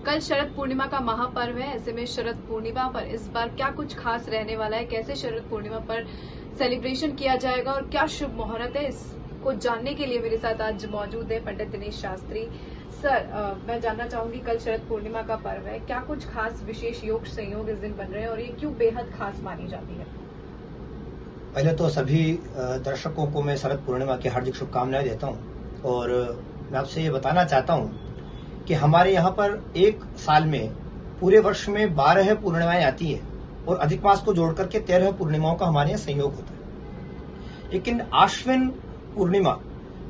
कल शरद पूर्णिमा का महापर्व है, ऐसे में शरद पूर्णिमा पर इस बार क्या कुछ खास रहने वाला है, कैसे शरद पूर्णिमा पर सेलिब्रेशन किया जाएगा और क्या शुभ मुहूर्त है, इसको जानने के लिए मेरे साथ आज मौजूद है पंडित दिनेश शास्त्री सर। मैं जानना चाहूंगी, कल शरद पूर्णिमा का पर्व है, क्या कुछ खास विशेष योग संयोग इस दिन बन रहे हैं और ये क्यों बेहद खास मानी जाती है? पहले तो सभी दर्शकों को मैं शरद पूर्णिमा की हार्दिक शुभकामनाएं देता हूं और मैं आपसे ये बताना चाहता हूं कि हमारे यहाँ पर एक साल में पूरे वर्ष में 12 पूर्णिमाएं आती है और अधिक मास को जोड़ करके 13 पूर्णिमाओं का हमारे यहाँ संयोग होता है। लेकिन आश्विन पूर्णिमा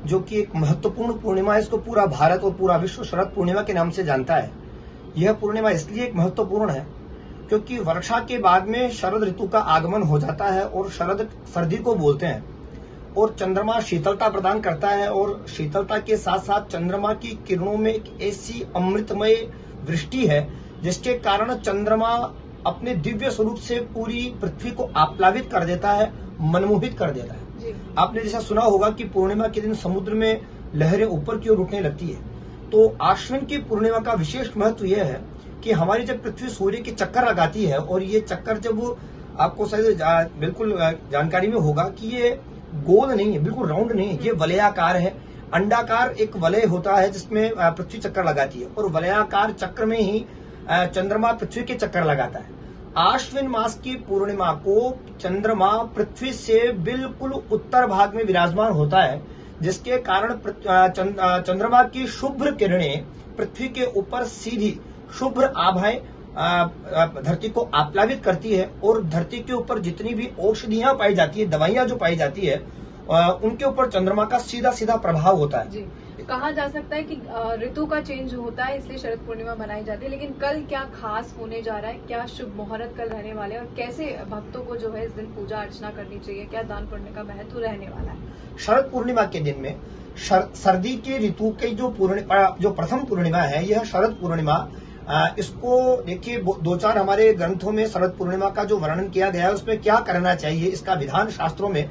जो कि एक महत्वपूर्ण पूर्णिमा है, इसको पूरा भारत और पूरा विश्व शरद पूर्णिमा के नाम से जानता है। यह पूर्णिमा इसलिए एक महत्वपूर्ण है क्योंकि वर्षा के बाद में शरद ऋतु का आगमन हो जाता है और शरद सर्दी को बोलते हैं और चंद्रमा शीतलता प्रदान करता है और शीतलता के साथ साथ चंद्रमा की किरणों में एक ऐसी अमृतमय वृष्टि है जिसके कारण चंद्रमा अपने दिव्य स्वरूप से पूरी पृथ्वी को आप्लावित कर देता है, मनमोहित कर देता है। आपने जैसा सुना होगा कि पूर्णिमा के दिन समुद्र में लहरें ऊपर की ओर उठने लगती है। तो आश्विन की पूर्णिमा का विशेष महत्व यह है कि हमारी जब पृथ्वी सूर्य के चक्कर लगाती है और ये चक्कर जब आपको शायद बिल्कुल जानकारी में होगा कि ये गोल नहीं है, बिल्कुल राउंड नहीं है, ये वलयाकार है। अंडाकार एक वलय होता है जिसमें पृथ्वी चक्कर लगाती है और वलयाकार चक्र में ही चंद्रमा पृथ्वी के चक्कर लगाता है। आश्विन मास की पूर्णिमा को चंद्रमा पृथ्वी से बिल्कुल उत्तर भाग में विराजमान होता है, जिसके कारण चंद्रमा की शुभ्र किरणें पृथ्वी के ऊपर सीधी शुभ्र आभाएं धरती को आप्लावित करती है और धरती के ऊपर जितनी भी औषधियां पाई जाती है, दवाइयां जो पाई जाती है, उनके ऊपर चंद्रमा का सीधा सीधा प्रभाव होता है। जी, कहा जा सकता है कि ऋतु का चेंज होता है इसलिए शरद पूर्णिमा मनाई जाती है, लेकिन कल क्या खास होने जा रहा है, क्या शुभ मुहूर्त कल रहने वाले हैं और कैसे भक्तों को जो है इस दिन पूजा अर्चना करनी चाहिए, क्या दान पुण्य का महत्व रहने वाला है? शरद पूर्णिमा के दिन में सर्दी की ऋतु की जो प्रथम पूर्णिमा है, यह शरद पूर्णिमा। इसको देखिए, दो चार हमारे ग्रंथों में शरद पूर्णिमा का जो वर्णन किया गया है उसमें क्या करना चाहिए, इसका विधान शास्त्रों में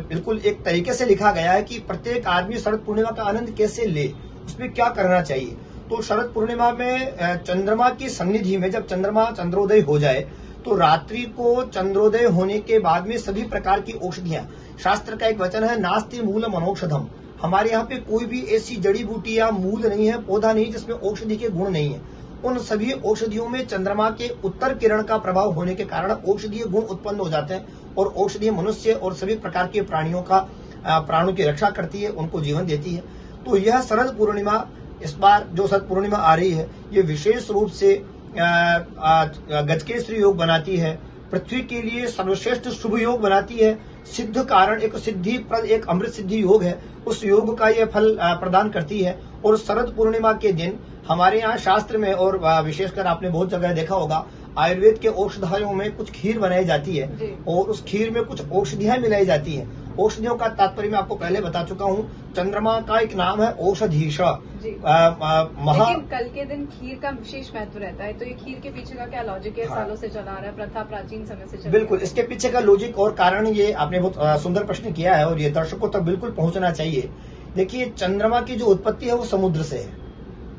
बिल्कुल एक तरीके से लिखा गया है कि प्रत्येक आदमी शरद पूर्णिमा का आनंद कैसे ले, उसमें क्या करना चाहिए। तो शरद पूर्णिमा में चंद्रमा की सन्निधि में जब चंद्रोदय हो जाए तो रात्रि को चंद्रोदय होने के बाद में सभी प्रकार की औषधियां, शास्त्र का एक वचन है नास्ति मूलम अनौषधम, हमारे यहाँ पे कोई भी ऐसी जड़ी बूटी या मूल नहीं है, पौधा नहीं जिसमें औषधि के गुण नहीं है। उन सभी औषधियों में चंद्रमा के उत्तर किरण का प्रभाव होने के कारण औषधीय गुण उत्पन्न हो जाते हैं और औषधीय मनुष्य और सभी प्रकार के प्राणों की रक्षा करती है, उनको जीवन देती है। तो यह शरद पूर्णिमा, इस बार जो शरद पूर्णिमा आ रही है, ये विशेष रूप से गजकेसरी योग बनाती है, पृथ्वी के लिए सर्वश्रेष्ठ शुभ योग बनाती है। सिद्ध कारण एक सिद्धि प्रद एक अमृत सिद्धि योग है, उस योग का यह फल प्रदान करती है। और शरद पूर्णिमा के दिन हमारे यहाँ शास्त्र में और विशेषकर आपने बहुत जगह देखा होगा, आयुर्वेद के औषधियों में कुछ खीर बनाई जाती है और उस खीर में कुछ औषधियां मिलाई जाती हैं। औषधियों का तात्पर्य मैं आपको पहले बता चुका हूँ। चंद्रमा का एक नाम है औषधीश। लेकिन कल के दिन खीर का विशेष महत्व रहता है, तो ये खीर के पीछे का क्या लॉजिक है? सालों से चला आ रहा है, प्रथा प्राचीन समय से चला। बिल्कुल, इसके पीछे का लॉजिक और कारण ये आपने बहुत सुंदर प्रश्न किया है और ये दर्शकों तक बिल्कुल पहुंचना चाहिए। देखिए, चंद्रमा की जो उत्पत्ति है वो समुद्र से है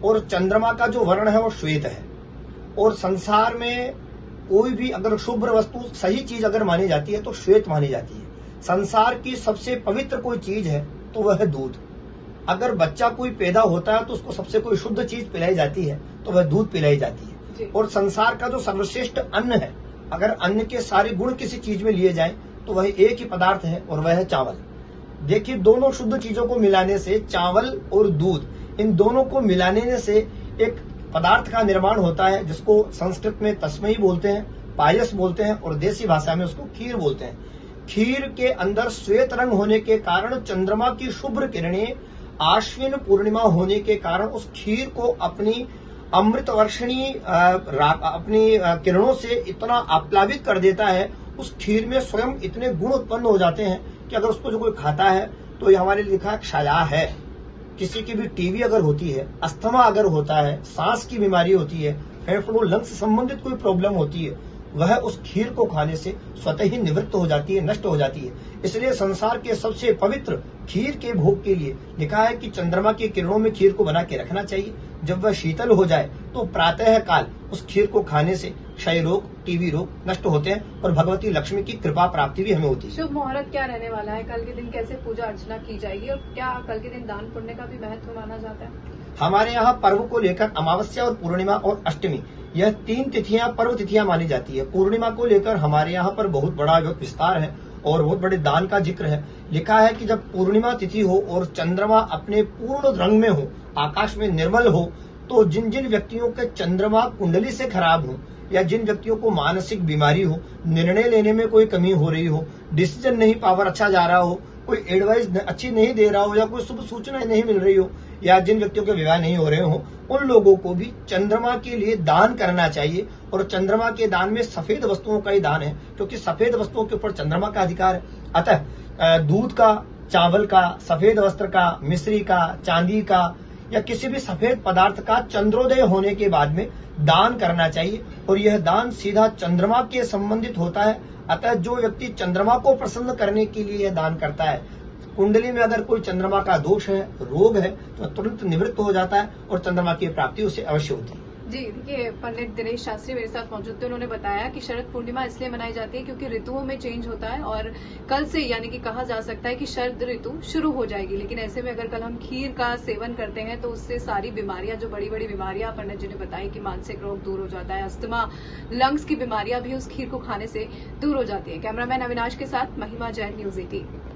और चंद्रमा का जो वर्ण है वो श्वेत है और संसार में कोई भी अगर शुभ्र वस्तु, सही चीज अगर मानी जाती है तो श्वेत मानी जाती है। संसार की सबसे पवित्र कोई चीज है तो वह है दूध। अगर बच्चा कोई पैदा होता है तो उसको सबसे कोई शुद्ध चीज पिलाई जाती है तो वह दूध पिलाई जाती है। और संसार का जो सर्वश्रेष्ठ अन्न है, अगर अन्न के सारे गुण किसी चीज में लिए जाए तो वह एक ही पदार्थ है और वह है चावल। देखिए, दोनों शुद्ध चीजों को मिलाने से, चावल और दूध, इन दोनों को मिलाने से एक पदार्थ का निर्माण होता है जिसको संस्कृत में तस्मई बोलते हैं, पायस बोलते हैं और देसी भाषा में उसको खीर बोलते हैं। खीर के अंदर श्वेत रंग होने के कारण चंद्रमा की शुभ्र किरणें आश्विन पूर्णिमा होने के कारण उस खीर को अपनी अमृत वर्षिणी अपनी किरणों से इतना आप्लावित कर देता है, उस खीर में स्वयं इतने गुण उत्पन्न हो जाते हैं कि अगर उसको जो कोई खाता है तो ये हमारे लिखा क्षया है। किसी की भी टीबी अगर होती है, अस्थमा अगर होता है, सांस की बीमारी होती है, फेफड़ों लंग्स से संबंधित कोई प्रॉब्लम होती है, वह उस खीर को खाने से स्वतः ही निवृत्त हो जाती है, नष्ट हो जाती है। इसलिए संसार के सबसे पवित्र खीर के भोग के लिए लिखा है कि चंद्रमा की किरणों में खीर को बना के रखना चाहिए। जब वह शीतल हो जाए तो प्रातः काल उस खीर को खाने से क्षय रोग, टीबी रोग नष्ट होते हैं और भगवती लक्ष्मी की कृपा प्राप्ति भी हमें होती है। शुभ मुहूर्त क्या रहने वाला है? कल के दिन कैसे पूजा अर्चना की जाएगी और क्या कल के दिन दान पुण्य का भी महत्व माना जाता है? हमारे यहाँ पर्व को लेकर अमावस्या और पूर्णिमा और अष्टमी यह 3 तिथियां पर्व तिथियां मानी जाती है। पूर्णिमा को लेकर हमारे यहाँ पर बहुत बड़ा विस्तार है और बहुत बड़े दान का जिक्र है। लिखा है कि जब पूर्णिमा तिथि हो और चंद्रमा अपने पूर्ण रंग में हो, आकाश में निर्मल हो, तो जिन जिन व्यक्तियों के चंद्रमा कुंडली से खराब हो या जिन व्यक्तियों को मानसिक बीमारी हो, निर्णय लेने में कोई कमी हो रही हो, डिसीजन नहीं पावर अच्छा जा रहा हो, कोई एडवाइस अच्छी नहीं दे रहा हो या कोई शुभ सूचना नहीं मिल रही हो या जिन व्यक्तियों के विवाह नहीं हो रहे हो, उन लोगों को भी चंद्रमा के लिए दान करना चाहिए। और चंद्रमा के दान में सफेद वस्तुओं का ही दान है, क्योंकि सफेद वस्तुओं के ऊपर चंद्रमा का अधिकार है। अतः दूध का, चावल का, सफेद वस्त्र का, मिश्री का, चांदी का या किसी भी सफेद पदार्थ का चंद्रोदय होने के बाद में दान करना चाहिए और यह दान सीधा चंद्रमा के संबंधित होता है। अतः जो व्यक्ति चंद्रमा को प्रसन्न करने के लिए यह दान करता है, कुंडली में अगर कोई चंद्रमा का दोष है, रोग है, तो तुरंत निवृत्त हो जाता है और चंद्रमा की प्राप्ति उसे अवश्य होती है। जी देखिए, पंडित दिनेश शास्त्री मेरे साथ मौजूद थे। उन्होंने बताया कि शरद पूर्णिमा इसलिए मनाई जाती है क्योंकि ऋतुओं में चेंज होता है और कल से यानी कि कहा जा सकता है कि शरद ऋतु शुरू हो जाएगी। लेकिन ऐसे में अगर कल हम खीर का सेवन करते हैं तो उससे सारी बीमारियां, जो बड़ी बड़ी बीमारियां पंडित जी ने बताई कि मानसिक रोग दूर हो जाता है, अस्थमा, लंग्स की बीमारियां भी उस खीर को खाने से दूर हो जाती है। कैमरामैन अविनाश के साथ महिमा जैन, न्यूज़ 18।